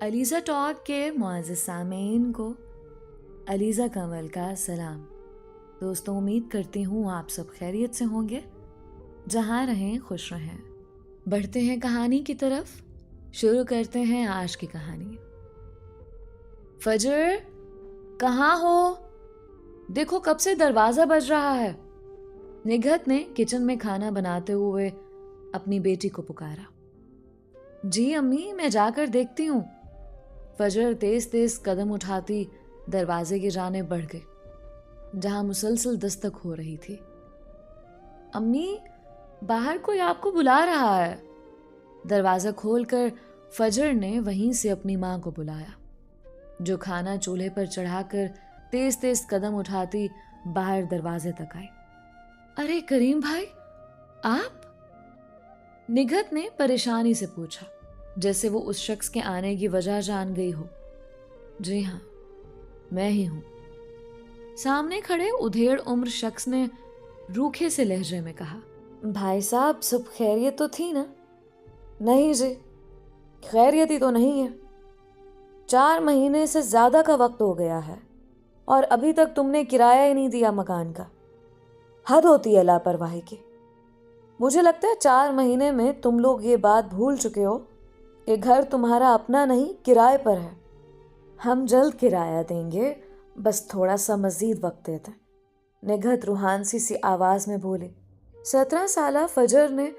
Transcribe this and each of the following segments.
Alizeh talk کے معزز سامعین کو علیزہ کمل کا سلام۔ دوستوں، امید کرتی ہوں آپ سب خیریت سے ہوں گے، جہاں رہیں خوش رہیں۔ بڑھتے ہیں کہانی کی طرف، شروع کرتے ہیں آج کی کہانی۔ فجر کہاں ہو؟ دیکھو کب سے دروازہ بج رہا ہے۔ نگہت نے کچن میں کھانا بناتے ہوئے اپنی بیٹی کو پکارا۔ جی امی، میں جا کر دیکھتی ہوں۔ فجر تیز تیز قدم اٹھاتی دروازے کی جانب بڑھ گئی، جہاں مسلسل دستک ہو رہی تھی۔ امی، باہر کوئی آپ کو بلا رہا ہے۔ دروازہ کھول کر فجر نے وہیں سے اپنی ماں کو بلایا، جو کھانا چولہے پر چڑھا کر تیز تیز قدم اٹھاتی باہر دروازے تک آئی۔ ارے کریم بھائی، آپ؟ نگہت نے پریشانی سے پوچھا، جیسے وہ اس شخص کے آنے کی وجہ جان گئی ہو۔ جی ہاں، میں ہی ہوں، سامنے کھڑے ادھیڑ عمر شخص نے روکھے سے لہجے میں کہا۔ بھائی صاحب، سب خیریت تو تھی نا؟ نہیں جی، خیریت ہی تو نہیں ہے۔ 4 مہینے سے زیادہ کا وقت ہو گیا ہے اور ابھی تک تم نے کرایہ ہی نہیں دیا مکان کا۔ حد ہوتی ہے لاپرواہی کی۔ مجھے لگتا ہے 4 مہینے میں تم لوگ یہ بات بھول چکے ہو کہ گھر تمہارا اپنا نہیں، کرائے پر ہے۔ ہم جلد کرایہ دیں گے، بس تھوڑا سا مزید وقت دیتے۔ نگہت روحانسی سی آواز میں بولی۔ 17 سالہ فجر نے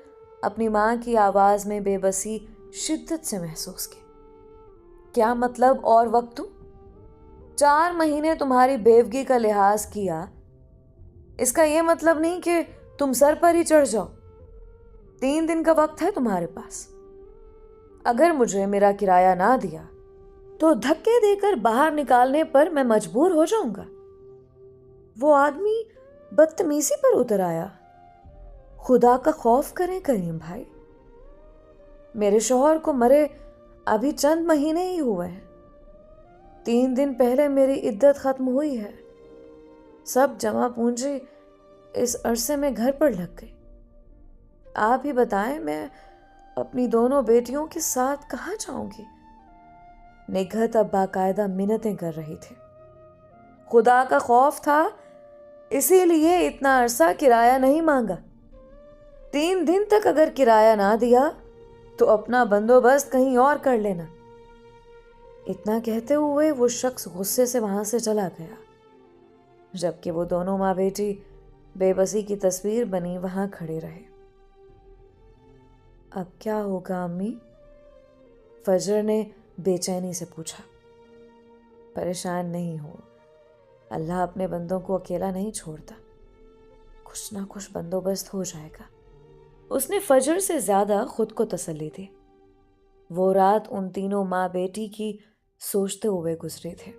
اپنی ماں کی آواز میں بے بسی شدت سے محسوس کی۔ کیا مطلب اور وقت دوں؟ 4 مہینے تمہاری بیوگی کا لحاظ کیا، اس کا یہ مطلب نہیں کہ تم سر پر ہی چڑھ جاؤ۔ 3 دن کا وقت ہے تمہارے پاس۔ اگر مجھے میرا کرایہ نہ دیا تو دھکے دے کر باہر نکالنے پر میں مجبور ہو جاؤں گا۔ وہ آدمی بدتمیزی پر اتر آیا۔ خدا کا خوف کریں کریم بھائی، میرے شوہر کو مرے ابھی چند مہینے ہی ہوئے ہیں۔ 3 دن پہلے میری عدت ختم ہوئی ہے۔ سب جمع پونجی اس عرصے میں گھر پر لگ گئی۔ آپ ہی بتائیں، میں اپنی دونوں بیٹیوں کے ساتھ کہاں جاؤں گی؟ نگہت اب باقاعدہ منتیں کر رہی تھی۔ خدا کا خوف تھا، اسی لیے اتنا عرصہ کرایہ نہیں مانگا۔ 3 دن تک اگر کرایہ نہ دیا تو اپنا بندوبست کہیں اور کر لینا۔ اتنا کہتے ہوئے وہ شخص غصے سے وہاں سے چلا گیا، جبکہ وہ دونوں ماں بیٹی بے بسی کی تصویر بنی وہاں کھڑے رہے۔ اب کیا ہوگا امی؟ فجر نے بے چینی سے پوچھا۔ پریشان نہیں ہو، اللہ اپنے بندوں کو اکیلا نہیں چھوڑتا، کچھ نہ کچھ بندوبست ہو جائے گا۔ اس نے فجر سے زیادہ خود کو تسلی دی۔ وہ رات ان تینوں ماں بیٹی کی سوچتے ہوئے گزری تھی۔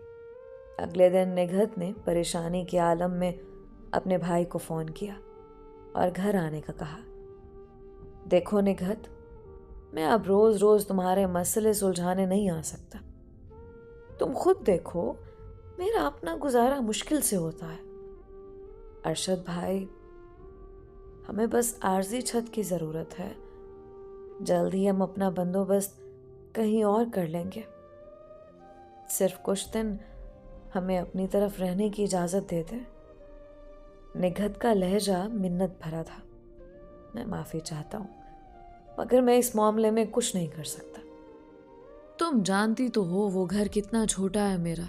اگلے دن نگہت نے پریشانی کے عالم میں اپنے بھائی کو فون کیا اور گھر آنے کا کہا۔ دیکھو نگہت، میں اب روز روز تمہارے مسئلے سلجھانے نہیں آ سکتا۔ تم خود دیکھو، میرا اپنا گزارا مشکل سے ہوتا ہے۔ ارشد بھائی، ہمیں بس عارضی چھت کی ضرورت ہے، جلد ہی ہم اپنا بندوبست کہیں اور کر لیں گے۔ صرف کچھ دن ہمیں اپنی طرف رہنے کی اجازت دے دیں۔ نگہت کا لہجہ منت بھرا تھا۔ میں معافی چاہتا ہوں، مگر میں اس معاملے میں کچھ نہیں کر سکتا۔ تم جانتی تو ہو وہ گھر کتنا چھوٹا ہے میرا،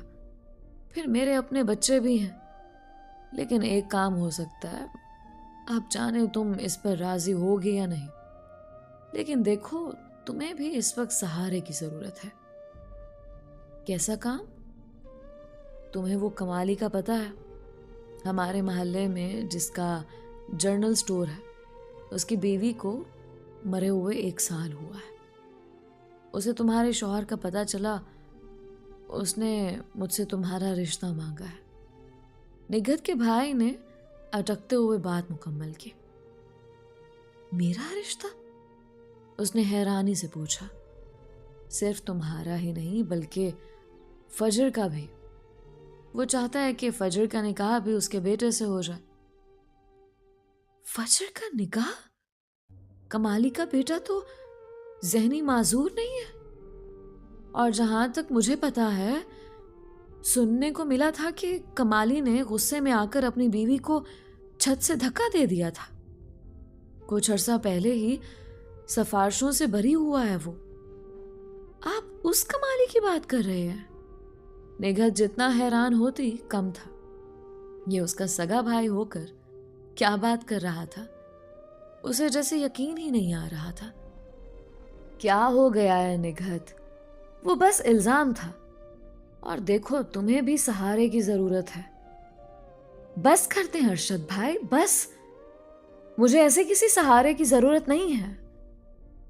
پھر میرے اپنے بچے بھی ہیں۔ لیکن ایک کام ہو سکتا ہے، آپ جانے تم اس پر راضی ہوگی یا نہیں، لیکن دیکھو تمہیں بھی اس وقت سہارے کی ضرورت ہے۔ کیسا کام؟ تمہیں وہ کمالی کا پتہ ہے، ہمارے محلے میں جس کا جرنل سٹور ہے، اس کی بیوی کو مرے ہوئے 1 سال ہوا ہے۔ اسے تمہارے شوہر کا پتہ چلا، اس نے مجھ سے تمہارا رشتہ مانگا ہے۔ نگہت کے بھائی نے اٹکتے ہوئے بات مکمل کی۔ میرا رشتہ؟ اس نے حیرانی سے پوچھا۔ صرف تمہارا ہی نہیں بلکہ فجر کا بھی۔ وہ چاہتا ہے کہ فجر کا نکاح بھی اس کے بیٹے سے ہو جائے۔ فجر کا نکاح؟ کمالی کا بیٹا تو ذہنی معذور نہیں ہے؟ اور جہاں تک مجھے پتا ہے سننے کو ملا تھا کہ کمالی نے غصے میں آ کر اپنی بیوی کو چھت سے دھکا دے دیا تھا. کچھ عرصہ پہلے ہی سفارشوں سے بری ہوا ہے وہ. آپ اس کمالی کی بات کر رہے ہیں؟ نگہت جتنا حیران ہوتی کم تھا. یہ اس کا سگا بھائی ہو کر کیا بات کر رہا تھا اسے جیسے یقین ہی نہیں آ رہا تھا. کیا ہو گیا ہے نگہت؟ وہ بس الزام تھا، اور دیکھو تمہیں بھی سہارے کی ضرورت ہے. بس کرتے ہیں ارشد بھائی، بس. مجھے ایسے کسی سہارے کی ضرورت نہیں ہے.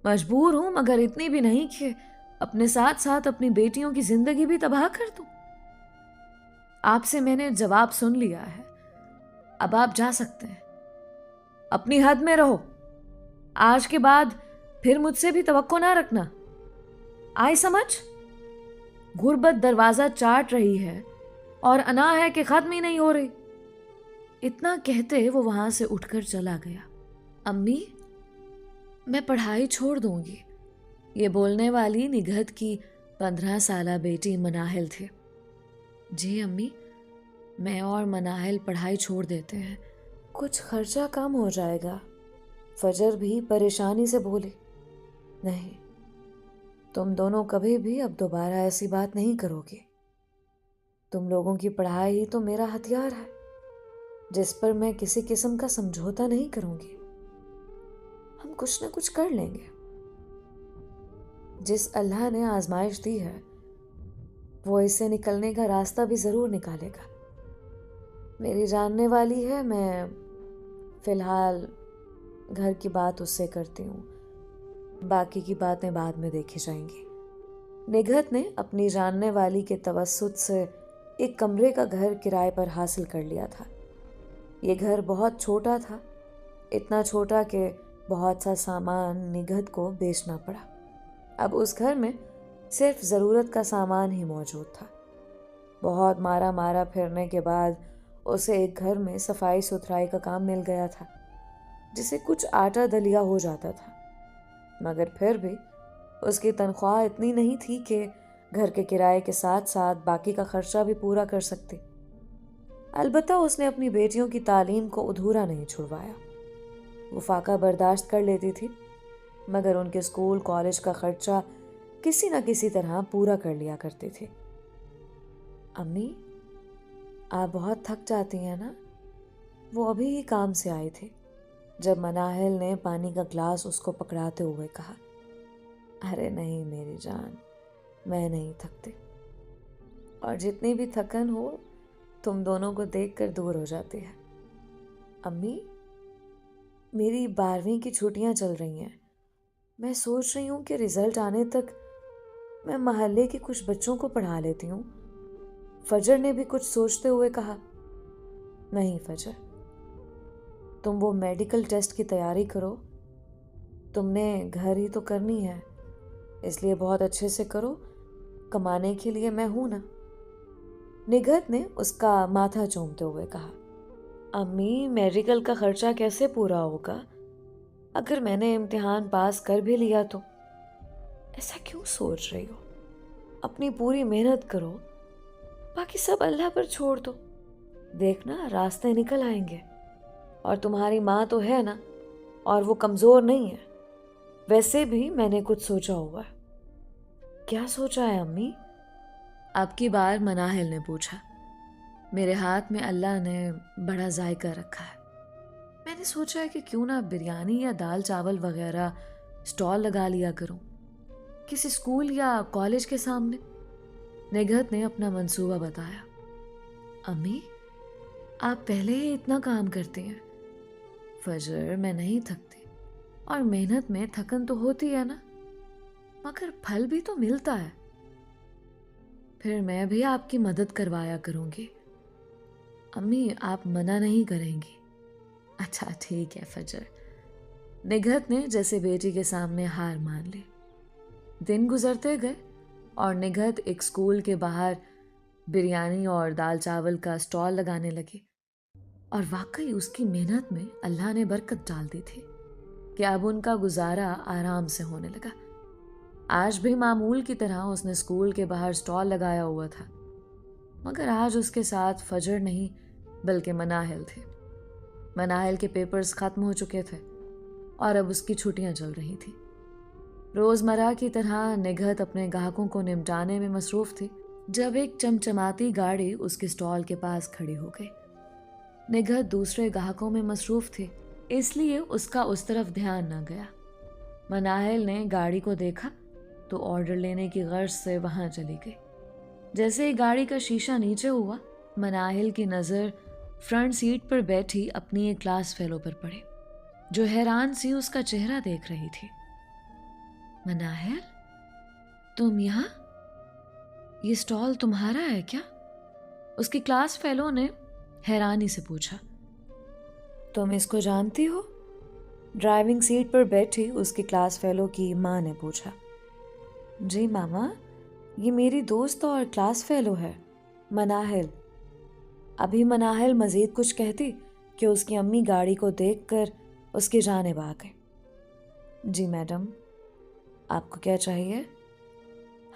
مجبور ہوں مگر اتنی بھی نہیں کہ اپنے ساتھ ساتھ اپنی بیٹیوں کی زندگی بھی تباہ کر دوں. آپ سے میں نے جواب سن لیا ہے، اب آپ جا سکتے ہیں. اپنی حد میں رہو. آج کے بعد پھر مجھ سے بھی توقع نہ رکھنا. آئی سمجھ؟ غربت دروازہ چاٹ رہی ہے اور انا ہے کہ ختم ہی نہیں ہو رہی. اتنا کہتے وہ وہاں سے اٹھ کر چلا گیا. امی، میں پڑھائی چھوڑ دوں گی. یہ بولنے والی نگہت کی 15 سالہ بیٹی مناہل تھے. جی امی، میں اور مناہل پڑھائی چھوڑ دیتے ہیں. کچھ خرچہ کم ہو جائے گا. فجر بھی پریشانی سے بولی. نہیں، تم دونوں کبھی بھی اب دوبارہ ایسی بات نہیں کرو گے. تم لوگوں کی پڑھائی ہی تو میرا ہتھیار ہے جس پر میں کسی قسم کا سمجھوتا نہیں کروں گی. ہم کچھ نہ کچھ کر لیں گے. جس اللہ نے آزمائش دی ہے وہ اس سے نکلنے کا راستہ بھی ضرور نکالے گا. میری جاننے والی ہے، میں فی الحال گھر کی بات اس سے کرتی ہوں، باقی کی باتیں بعد میں دیکھی جائیں گی. نگہت نے اپنی جاننے والی کے توسط سے ایک کمرے کا گھر کرائے پر حاصل کر لیا تھا. یہ گھر بہت چھوٹا تھا، اتنا چھوٹا کہ بہت سا سامان نگہت کو بیچنا پڑا. اب اس گھر میں صرف ضرورت کا سامان ہی موجود تھا. بہت مارا پھرنے کے بعد اسے ایک گھر میں صفائی ستھرائی کا کام مل گیا تھا جسے کچھ آٹا دلیا ہو جاتا تھا، مگر پھر بھی اس کی تنخواہ اتنی نہیں تھی کہ گھر کے کرائے کے ساتھ ساتھ باقی کا خرچہ بھی پورا کر سکتی. البتہ اس نے اپنی بیٹیوں کی تعلیم کو ادھورا نہیں چھڑوایا. وہ فاقہ برداشت کر لیتی تھی مگر ان کے اسکول کالج کا خرچہ کسی نہ کسی طرح پورا کر لیا کرتی تھی. امی، آپ بہت تھک جاتی ہیں نا؟ وہ ابھی ہی کام سے آئی تھی جب مناہل نے پانی کا گلاس اس کو پکڑاتے ہوئے کہا. ارے نہیں میری جان، میں نہیں تھکتی، اور جتنی بھی تھکن ہو تم دونوں کو دیکھ کر دور ہو جاتی ہے. امی، میری 12ویں کی چھٹیاں چل رہی ہیں. میں سوچ رہی ہوں کہ رزلٹ آنے تک میں محلے کے کچھ بچوں کو پڑھا لیتی ہوں. فجر نے بھی کچھ سوچتے ہوئے کہا. نہیں فجر، تم وہ میڈیکل ٹیسٹ کی تیاری کرو. تم نے گھر ہی تو کرنی ہے، اس لیے بہت اچھے سے کرو. کمانے کے لیے میں ہوں نا. نگہت نے اس کا ماتھا چومتے ہوئے کہا. امی، میڈیکل کا خرچہ کیسے پورا ہوگا؟ اگر میں نے امتحان پاس کر بھی لیا تو؟ ایسا کیوں سوچ رہی ہو؟ اپنی پوری محنت کرو، باقی سب اللہ پر چھوڑ دو. دیکھنا راستے نکل آئیں گے. اور تمہاری ماں تو ہے نا، اور وہ کمزور نہیں ہے. ویسے بھی میں نے کچھ سوچا ہوا ہے. کیا سوچا ہے امی؟ اب کی بار مناہل نے پوچھا. میرے ہاتھ میں اللہ نے بڑا ذائقہ رکھا ہے. میں نے سوچا ہے کہ کیوں نہ بریانی یا دال چاول وغیرہ سٹال لگا لیا کروں کسی اسکول یا کالج کے سامنے. نگہت نے اپنا منصوبہ بتایا. امی، آپ پہلے ہی اتنا کام کرتی ہیں. فجر، میں نہیں تھکتی، اور محنت میں تھکن تو ہوتی ہے نا، مگر پھل بھی تو ملتا ہے. پھر میں بھی آپ کی مدد کروایا کروں گی. امی، آپ منع نہیں کریں گی؟ اچھا ٹھیک ہے فجر. نگہت نے جیسے بیٹی کے سامنے ہار مان لی. دن گزرتے گئے اور نگہت ایک اسکول کے باہر بریانی اور دال چاول کا سٹال لگانے لگی. اور واقعی اس کی محنت میں اللہ نے برکت ڈال دی تھی کہ اب ان کا گزارا آرام سے ہونے لگا. آج بھی معمول کی طرح اس نے اسکول کے باہر اسٹال لگایا ہوا تھا، مگر آج اس کے ساتھ فجر نہیں بلکہ مناہل تھے۔ مناہل کے پیپرز ختم ہو چکے تھے اور اب اس کی چھٹیاں چل رہی تھیں۔ روزمرہ کی طرح نگہت اپنے گاہکوں کو نمٹانے میں مصروف تھی جب ایک چمچماتی گاڑی اس کے اسٹال کے پاس کھڑی ہو گئی۔ نگہت دوسرے گاہکوں میں مصروف تھی، اس لیے اس کا اس طرف دھیان نہ گیا۔ مناہل نے گاڑی کو دیکھا تو آرڈر لینے کی غرض سے وہاں چلی گئی۔ جیسے ہی گاڑی کا شیشہ نیچے ہوا، مناہل کی نظر فرنٹ سیٹ پر بیٹھی اپنی ایک کلاس فیلو پر پڑی، جو حیران سی اس کا چہرہ دیکھ رہی تھی۔ مناہل، تم یہاں؟ یہ اسٹال تمہارا ہے کیا؟ اس کی کلاس فیلو نے حیرانی سے پوچھا۔ تم اس کو جانتی ہو؟ ڈرائیونگ سیٹ پر بیٹھی اس کی کلاس فیلو کی ماں نے پوچھا۔ جی ماما، یہ میری دوست اور کلاس فیلو ہے، مناہل۔ ابھی مناہل مزید کچھ کہتی کہ اس کی امی گاڑی کو دیکھ کر اس کی جانب آ گئی۔ جی میڈم، آپ کو کیا چاہیے؟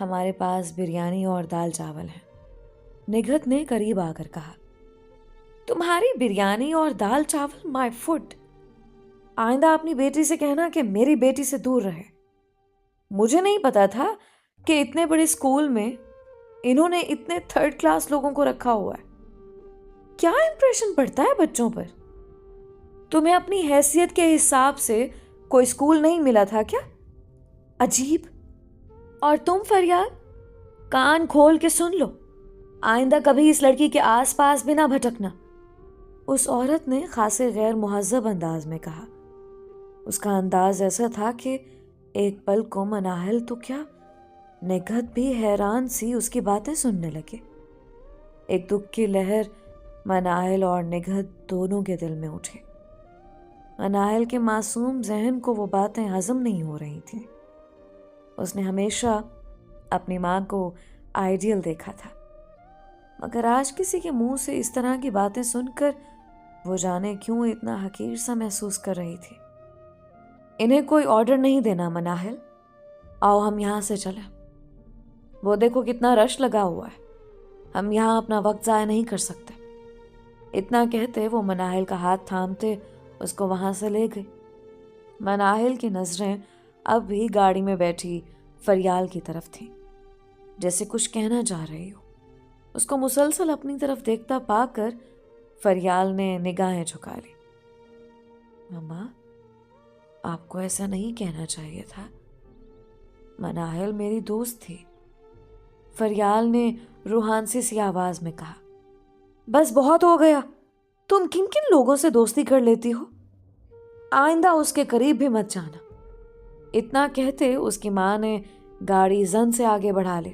ہمارے پاس بریانی اور دال چاول ہیں، نگہت نے قریب آ کر کہا۔ تمہاری بریانی اور دال چاول مائی فوڈ۔ آئندہ اپنی بیٹی سے کہنا کہ میری بیٹی سے دور رہے۔ مجھے نہیں پتا تھا کہ اتنے بڑے اسکول میں انہوں نے اتنے تھرڈ کلاس لوگوں کو رکھا ہوا ہے۔ کیا امپریشن پڑتا ہے بچوں پر؟ تمہیں اپنی حیثیت کے حساب سے کوئی اسکول نہیں ملا تھا کیا؟ عجیب۔ اور تم فریال، کان کھول کے سن لو، آئندہ کبھی اس لڑکی کے آس پاس بھی نہ بھٹکنا، اس عورت نے خاصے غیر مہذب انداز میں کہا۔ اس کا انداز ایسا تھا کہ ایک پل کو مناہل تو کیا، نگہت بھی حیران سی اس کی باتیں سننے لگے۔ ایک دکھ کی لہر مناہل اور نگہت دونوں کے دل میں اٹھی۔ مناہل کے معصوم ذہن کو وہ باتیں ہضم نہیں ہو رہی تھیں۔ اس نے ہمیشہ اپنی ماں کو آئیڈیل دیکھا تھا، مگر آج کسی کے منہ سے اس طرح کی باتیں سن کر وہ جانے کیوں اتنا حقیر سا محسوس کر رہی تھی۔ انہیں کوئی آرڈر نہیں دینا مناہل، آؤ ہم یہاں سے چلیں۔ وہ دیکھو کتنا رش لگا ہوا ہے، ہم یہاں اپنا وقت ضائع نہیں کر سکتے۔ اتنا کہتے وہ مناہل کا ہاتھ تھامتے اس کو وہاں سے لے گئی۔ مناہل کی نظریں اب بھی گاڑی میں بیٹھی فریال کی طرف تھیں، جیسے کچھ کہنا چاہ رہی ہو۔ اس کو مسلسل اپنی طرف دیکھتا پا کر فریال نے نگاہیں جھکا لی۔ ماما، آپ کو ایسا نہیں کہنا چاہیے تھا، مناہل میری دوست تھی، فریال نے روحانسی سی آواز میں کہا۔ بس بہت ہو گیا، تم کن کن لوگوں سے دوستی کر لیتی ہو، آئندہ اس کے قریب بھی مت جانا۔ اتنا کہتے اس کی ماں نے گاڑی زن سے آگے بڑھا لی۔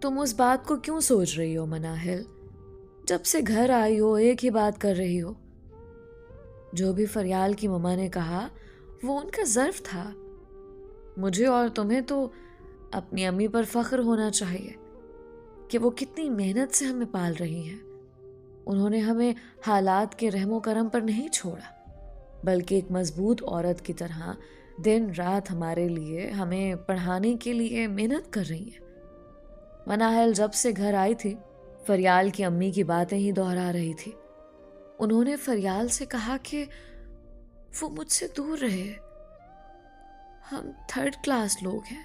تم اس بات کو کیوں سوچ رہی ہو مناہل؟ جب سے گھر آئی ہو ایک ہی بات کر رہی ہو۔ جو بھی فریال کی ماما نے کہا وہ ان کا ظرف تھا۔ مجھے اور تمہیں تو اپنی امی پر فخر ہونا چاہیے کہ وہ کتنی محنت سے ہمیں پال رہی ہیں۔ انہوں نے ہمیں حالات کے رحم و کرم پر نہیں چھوڑا، بلکہ ایک مضبوط عورت کی طرح دن رات ہمارے لیے، ہمیں پڑھانے کے لیے محنت کر رہی ہیں۔ مناہل جب سے گھر آئی تھی فریال کی امی کی باتیں ہی دہرا رہی تھی۔ انہوں نے فریال سے کہا کہ وہ مجھ سے دور رہے، ہم تھرڈ کلاس لوگ ہیں۔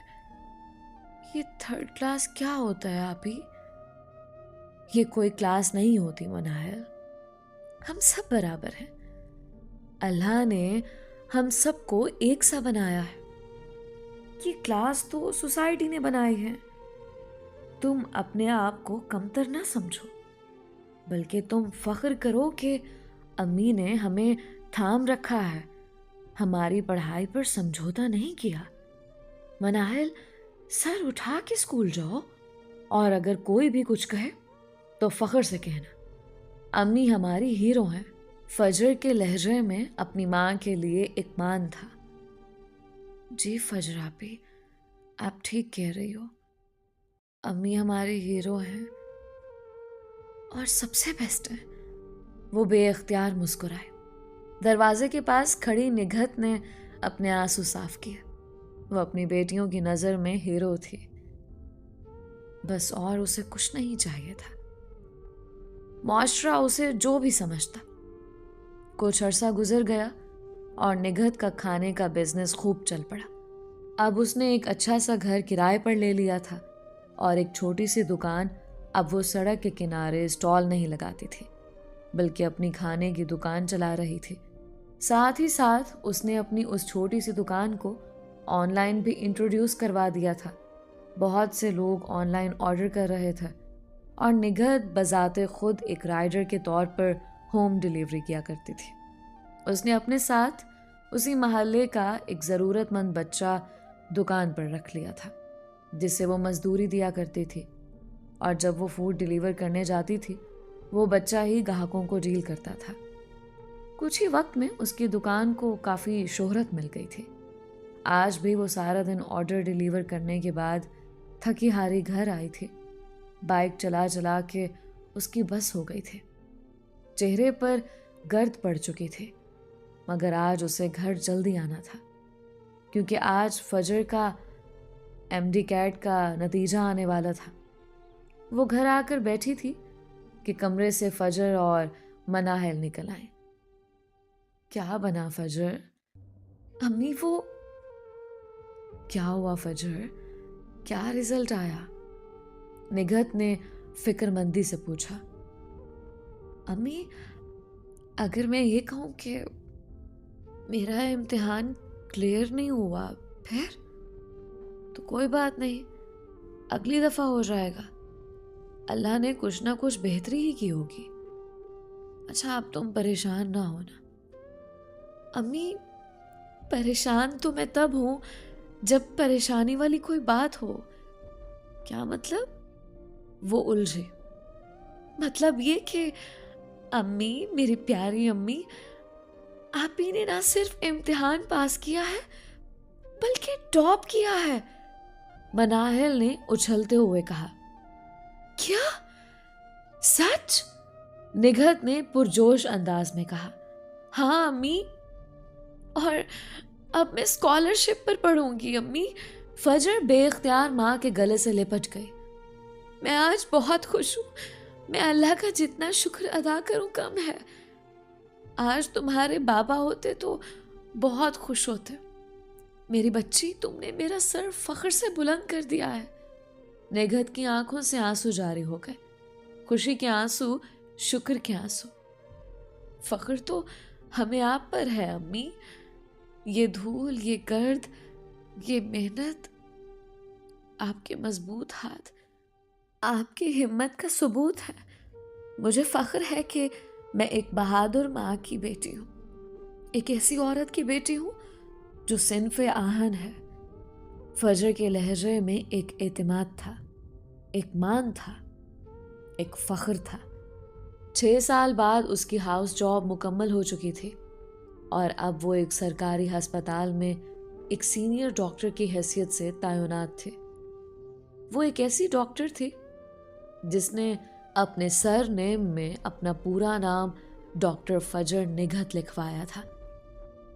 یہ تھرڈ کلاس کیا ہوتا ہے آپی؟ یہ کوئی کلاس نہیں ہوتی مناہل، ہم سب برابر ہیں۔ اللہ نے ہم سب کو ایک سا بنایا ہے۔ یہ کلاس تو سوسائٹی نے بنائی ہے۔ تم اپنے آپ کو کمتر نہ سمجھو، بلکہ تم فخر کرو کہ امی نے ہمیں تھام رکھا ہے، ہماری پڑھائی پر سمجھوتا نہیں کیا۔ مناہل، سر اٹھا کے اسکول جاؤ، اور اگر کوئی بھی کچھ کہے تو فخر سے کہنا امی ہماری ہیرو ہیں۔ فجر کے لہجے میں اپنی ماں کے لیے اطمینان تھا۔ جی فجر آپی، آپ ٹھیک کہہ رہی ہو، امی ہماری ہیرو ہیں اور سب سے بیسٹ ہیں۔ وہ بے اختیار مسکرائے۔ دروازے کے پاس کھڑی نگہت نے اپنے آنسو صاف کیے۔ وہ اپنی بیٹیوں کی نظر میں ہیرو تھی، بس اور اسے کچھ نہیں چاہیے تھا۔ معاشرہ اسے جو بھی سمجھتا۔ کچھ عرصہ گزر گیا اور نگہت کا کھانے کا بزنس خوب چل پڑا۔ اب اس نے ایک اچھا سا گھر کرائے پر لے لیا تھا اور ایک چھوٹی سی دکان۔ اب وہ سڑک کے کنارے اسٹال نہیں لگاتی تھی بلکہ اپنی کھانے کی دکان چلا رہی تھی۔ ساتھ ہی ساتھ اس نے اپنی اس چھوٹی سی دکان کو آن لائن بھی انٹروڈیوس کروا دیا تھا۔ بہت سے لوگ آن لائن آرڈر کر رہے تھے اور نگہت بذات خود ایک رائڈر کے طور پر ہوم ڈیلیوری کیا کرتی تھی۔ اس نے اپنے ساتھ اسی محلے کا ایک ضرورت مند بچہ دکان پر رکھ لیا تھا جسے وہ مزدوری دیا کرتی تھی، اور جب وہ فوڈ ڈیلیور کرنے جاتی تھی وہ بچہ ہی گاہکوں کو ڈیل کرتا تھا۔ کچھ ہی وقت میں اس کی دکان کو کافی شہرت مل گئی تھی۔ آج بھی وہ سارا دن آرڈر ڈیلیور کرنے کے بعد تھکی ہاری گھر آئی تھی۔ بائک چلا چلا کے اس کی بس ہو گئی تھی، چہرے پر گرد پڑ چکی تھی، مگر آج اسے گھر جلدی آنا تھا کیونکہ آج فجر کا MD کیٹ کا نتیجہ آنے والا تھا۔ وہ گھر آ کر بیٹھی تھی کہ کمرے سے فجر اور مناہل نکل آئے۔ کیا بنا فجر؟ امی وہ کیا ہوا فجر؟ کیا رزلٹ آیا؟ نگہت نے فکر مندی سے پوچھا۔ امی اگر میں یہ کہوں کہ میرا امتحان کلیئر نہیں ہوا پھر تو کوئی بات نہیں، اگلی دفعہ ہو جائے گا، اللہ نے کچھ نہ کچھ بہتری ہی کی ہوگی۔ اچھا اب تم پریشان نہ ہونا۔ امی پریشان تو میں تب ہوں جب پریشانی والی کوئی بات ہو۔ کیا مطلب؟ وہ الجھے۔ مطلب یہ کہ امی، میری پیاری امی، آپ ہی نے نہ صرف امتحان پاس کیا ہے بلکہ ٹاپ کیا ہے، مناہل نے اچھلتے ہوئے کہا۔ کیا؟ سچ؟ نگہت نے پرجوش انداز میں کہا۔ ہاں امی، اور اب میں اسکالرشپ پر پڑھوں گی امی۔ فجر بے اختیار ماں کے گلے سے لپٹ گئی۔ میں آج بہت خوش ہوں، میں اللہ کا جتنا شکر ادا کروں کم ہے۔ آج تمہارے بابا ہوتے تو بہت خوش ہوتے۔ میری بچی، تم نے میرا سر فخر سے بلند کر دیا ہے۔ نگہت کی آنکھوں سے آنسو جاری ہو گئے، خوشی کے آنسو، شکر کے آنسو۔ فخر تو ہمیں آپ پر ہے امی، یہ دھول، یہ گرد، یہ محنت، آپ کے مضبوط ہاتھ، آپ کی ہمت کا ثبوت ہے۔ مجھے فخر ہے کہ میں ایک بہادر ماں کی بیٹی ہوں، ایک ایسی عورت کی بیٹی ہوں جو صنف آہن ہے۔ فجر کے لہجے میں ایک اعتماد تھا، ایک مان تھا، ایک فخر تھا۔ 6 سال بعد اس کی ہاؤس جاب مکمل ہو چکی تھی اور اب وہ ایک سرکاری ہسپتال میں ایک سینئر ڈاکٹر کی حیثیت سے تعینات تھے۔ وہ ایک ایسی ڈاکٹر تھی جس نے اپنے سر نیم میں اپنا پورا نام ڈاکٹر فجر نگہت لکھوایا تھا۔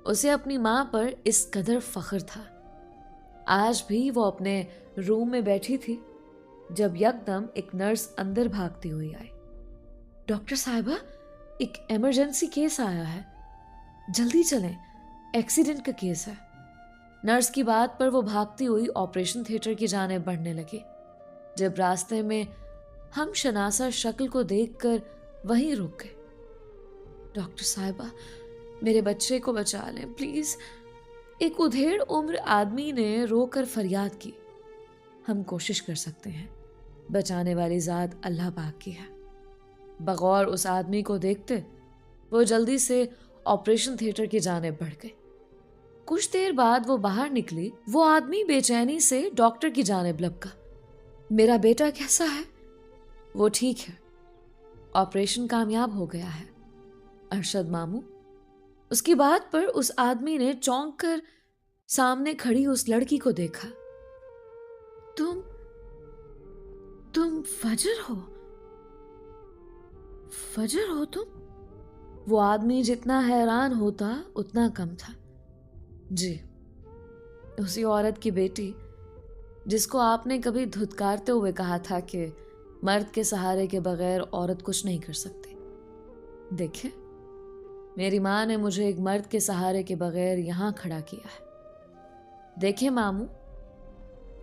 اسے اپنی ماں پر اس قدر فخر تھا۔ آج بھی وہ اپنے روم میں بیٹھی تھی جب یکدم ایک نرس اندر بھاگتی ہوئی آئی۔ ڈاکٹر صاحبہ، ایک ایمرجنسی کیس آیا ہے، جلدی چلیں، ایکسیڈنٹ کا کیس ہے۔ نرس کی بات پر وہ بھاگتی ہوئی آپریشن تھیٹر کی جانب بڑھنے لگی۔ جب راستے میں ہم شناسا شکل کو دیکھ کر وہیں رک گئے۔ ڈاکٹر صاحبہ، میرے بچے کو بچا لیں پلیز، ایک ادھیڑ عمر آدمی نے رو کر فریاد کی۔ ہم کوشش کر سکتے ہیں، بچانے والی ذات اللہ پاک کی ہے۔ بغور اس آدمی کو دیکھتے وہ جلدی سے آپریشن تھیٹر کی جانب بڑھ گئے۔ کچھ دیر بعد وہ باہر نکلی۔ وہ آدمی بے چینی سے ڈاکٹر کی جانب لپکا۔ میرا بیٹا کیسا ہے؟ وہ ٹھیک ہے، آپریشن کامیاب ہو گیا ہے، ارشد ماموں۔ اس کی بات پر اس آدمی نے چونک کر سامنے کھڑی اس لڑکی کو دیکھا۔ تم فجر ہو؟ فجر ہو تم؟ وہ آدمی جتنا حیران ہوتا اتنا کم تھا۔ جی، اسی عورت کی بیٹی جس کو آپ نے کبھی دھتکارتے ہوئے کہا تھا کہ مرد کے سہارے کے بغیر عورت کچھ نہیں کر سکتی۔ دیکھیں، میری ماں نے مجھے ایک مرد کے سہارے کے بغیر یہاں کھڑا کیا ہے۔ دیکھیں ماموں،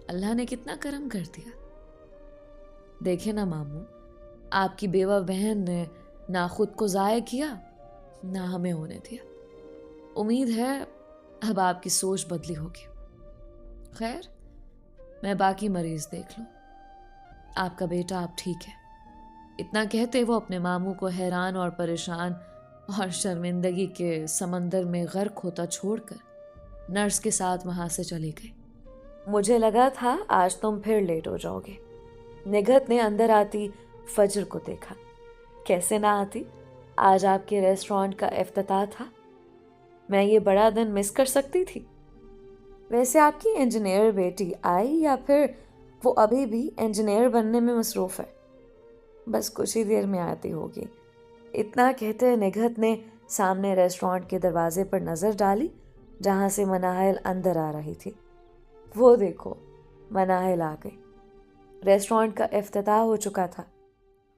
اللہ نے کتنا کرم کر دیا۔ دیکھیں نا ماموں، آپ کی بیوہ بہن نے نہ خود کو ضائع کیا نہ ہمیں ہونے دیا۔ امید ہے اب آپ کی سوچ بدلی ہوگی۔ خیر، میں باقی مریض دیکھ لوں۔ آپ کا بیٹا اب ٹھیک ہے۔ اتنا کہتے وہ اپنے ماموں کو حیران اور پریشان اور شرمندگی کے سمندر میں غرق ہوتا چھوڑ کر نرس کے ساتھ وہاں سے چلی گئی۔ مجھے لگا تھا آج تم پھر لیٹ ہو جاؤ گے۔ نگہت نے اندر آتی فجر کو دیکھا۔ کیسے نہ آتی، آج آپ کے ریسٹورانٹ کا افتتاح تھا، میں یہ بڑا دن مس کر سکتی تھی۔ ویسے آپ کی انجینئر بیٹی آئی یا پھر وہ ابھی بھی انجینئر بننے میں مصروف ہے؟ بس کچھ ہی دیر میں آتی ہوگی۔ اتنا کہتے نگہت نے سامنے ریسٹورانٹ کے دروازے پر نظر ڈالی جہاں سے مناہل اندر آ رہی تھی۔ وہ دیکھو، مناہل آ گئی۔ ریسٹورانٹ کا افتتاح ہو چکا تھا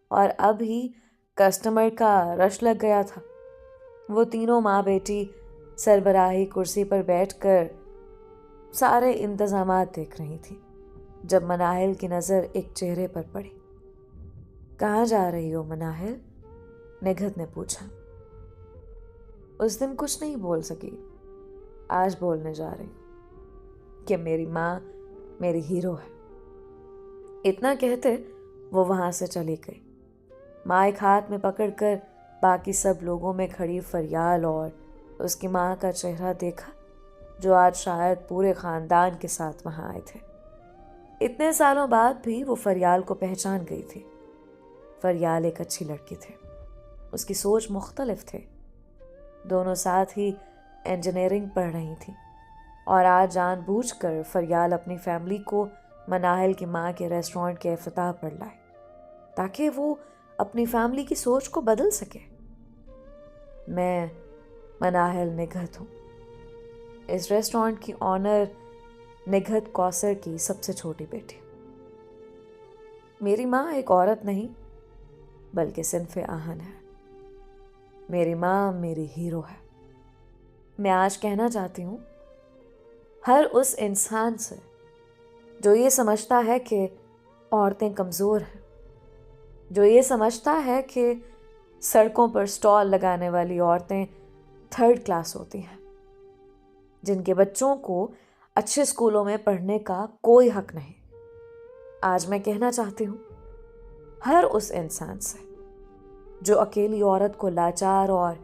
اور اب ہی کسٹمر کا رش لگ گیا تھا۔ وہ تینوں ماں بیٹی سربراہی کرسی پر بیٹھ کر سارے انتظامات دیکھ رہی تھی جب مناہل کی نظر ایک چہرے پر پڑی۔ کہاں جا رہی ہو مناہل؟ نگہت نے پوچھا۔ اس دن کچھ نہیں بول سکی، آج بولنے جا رہی ہوں کہ میری ماں میری ہیرو ہے۔ اتنا کہتے وہ وہاں سے چلی گئی۔ مائک ہاتھ میں پکڑ کر باقی سب لوگوں میں کھڑی فریال اور اس کی ماں کا چہرہ دیکھا جو آج شاید پورے خاندان کے ساتھ وہاں آئے تھے۔ اتنے سالوں بعد بھی وہ فریال کو پہچان گئی تھی۔ فریال ایک اچھی لڑکی تھی، اس کی سوچ مختلف تھی۔ دونوں ساتھ ہی انجینئرنگ پڑھ رہی تھیں اور آج جان بوجھ کر فریال اپنی فیملی کو مناہل کی ماں کے ریسٹورانٹ کے افتتاح پر لائے تاکہ وہ اپنی فیملی کی سوچ کو بدل سکے۔ میں مناہل نگہت ہوں، اس ریسٹورانٹ کی آنر نگہت کوثر کی سب سے چھوٹی بیٹی۔ میری ماں ایک عورت نہیں بلکہ صنف آہن ہے۔ میری ماں میری ہیرو ہے۔ میں آج کہنا چاہتی ہوں ہر اس انسان سے جو یہ سمجھتا ہے کہ عورتیں کمزور ہیں، جو یہ سمجھتا ہے کہ سڑکوں پر سٹال لگانے والی عورتیں تھرڈ کلاس ہوتی ہیں، جن کے بچوں کو اچھے اسکولوں میں پڑھنے کا کوئی حق نہیں، آج میں کہنا چاہتی ہوں ہر اس انسان سے جو اکیلی عورت کو لاچار اور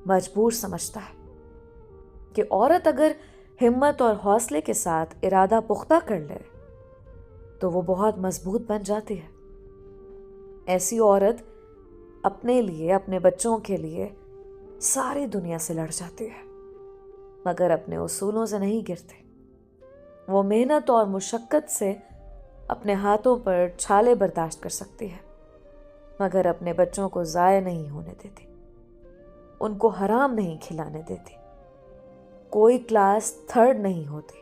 مجبور سمجھتا ہے کہ عورت اگر ہمت اور حوصلے کے ساتھ ارادہ پختہ کر لے تو وہ بہت مضبوط بن جاتی ہے۔ ایسی عورت اپنے لیے، اپنے بچوں کے لیے ساری دنیا سے لڑ جاتی ہے مگر اپنے اصولوں سے نہیں گرتے۔ وہ محنت اور مشقت سے اپنے ہاتھوں پر چھالے برداشت کر سکتی ہے مگر اپنے بچوں کو ضائع نہیں ہونے دیتی، ان کو حرام نہیں کھلانے دیتی۔ کوئی کلاس تھرڈ نہیں ہوتی،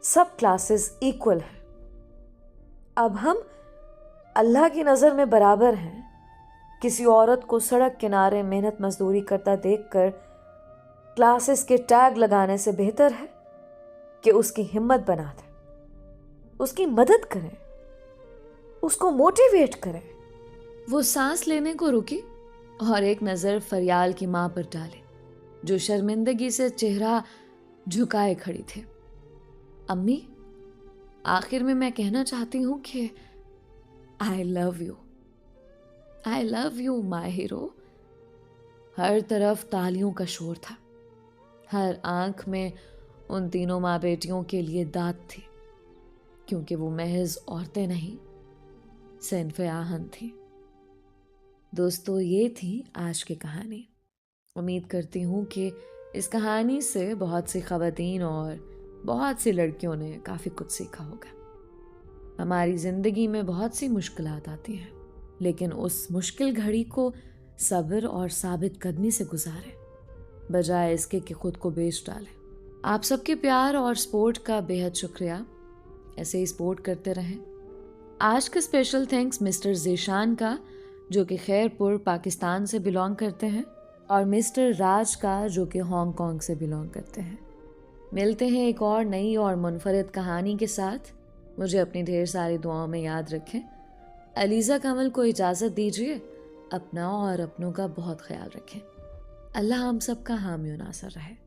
سب کلاسز ایکول ہیں۔ اب ہم اللہ کی نظر میں برابر ہیں۔ کسی عورت کو سڑک کنارے محنت مزدوری کرتا دیکھ کر کلاسز کے ٹیگ لگانے سے بہتر ہے کہ اس کی ہمت بنا دیں، اس کی مدد کریں، اس کو موٹیویٹ کریں۔ وہ سانس لینے کو رکی اور ایک نظر فریال کی ماں پر ڈالے جو شرمندگی سے چہرہ جھکائے کھڑی تھے۔ امی، آخر میں کہنا چاہتی ہوں کہ I love you. I love you, my hero. ہر طرف تالیوں کا شور تھا، ہر آنکھ میں ان تینوں ماں بیٹیوں کے لیے داد تھی کیونکہ وہ محض عورتیں نہیں، صنف آہن تھی۔ دوستو، یہ تھی آج کی کہانی۔ امید کرتی ہوں کہ اس کہانی سے بہت سی خواتین اور بہت سی لڑکیوں نے کافی کچھ سیکھا ہوگا۔ ہماری زندگی میں بہت سی مشکلات آتی ہیں لیکن اس مشکل گھڑی کو صبر اور ثابت قدمی سے گزاریں بجائے اس کے کہ خود کو بیچ ڈالیں۔ آپ سب کے پیار اور سپورٹ کا بہت شکریہ. ایسے ہی سپورٹ کرتے رہیں. آج کا اسپیشل تھینکس مسٹر ذیشان کا جو کہ خیر پور پاکستان سے بلانگ کرتے ہیں اور مسٹر راج کا جو کہ ہانگ کانگ سے بلانگ کرتے ہیں. ملتے ہیں ایک اور نئی اور منفرد کہانی کے ساتھ. مجھے اپنی ڈھیر ساری دعاؤں میں یاد رکھیں. علیزہ کمل کو اجازت دیجیے. اپنا اور اپنوں کا بہت خیال رکھیں. اللہ ہم سب کا حامی و ناصر رہے.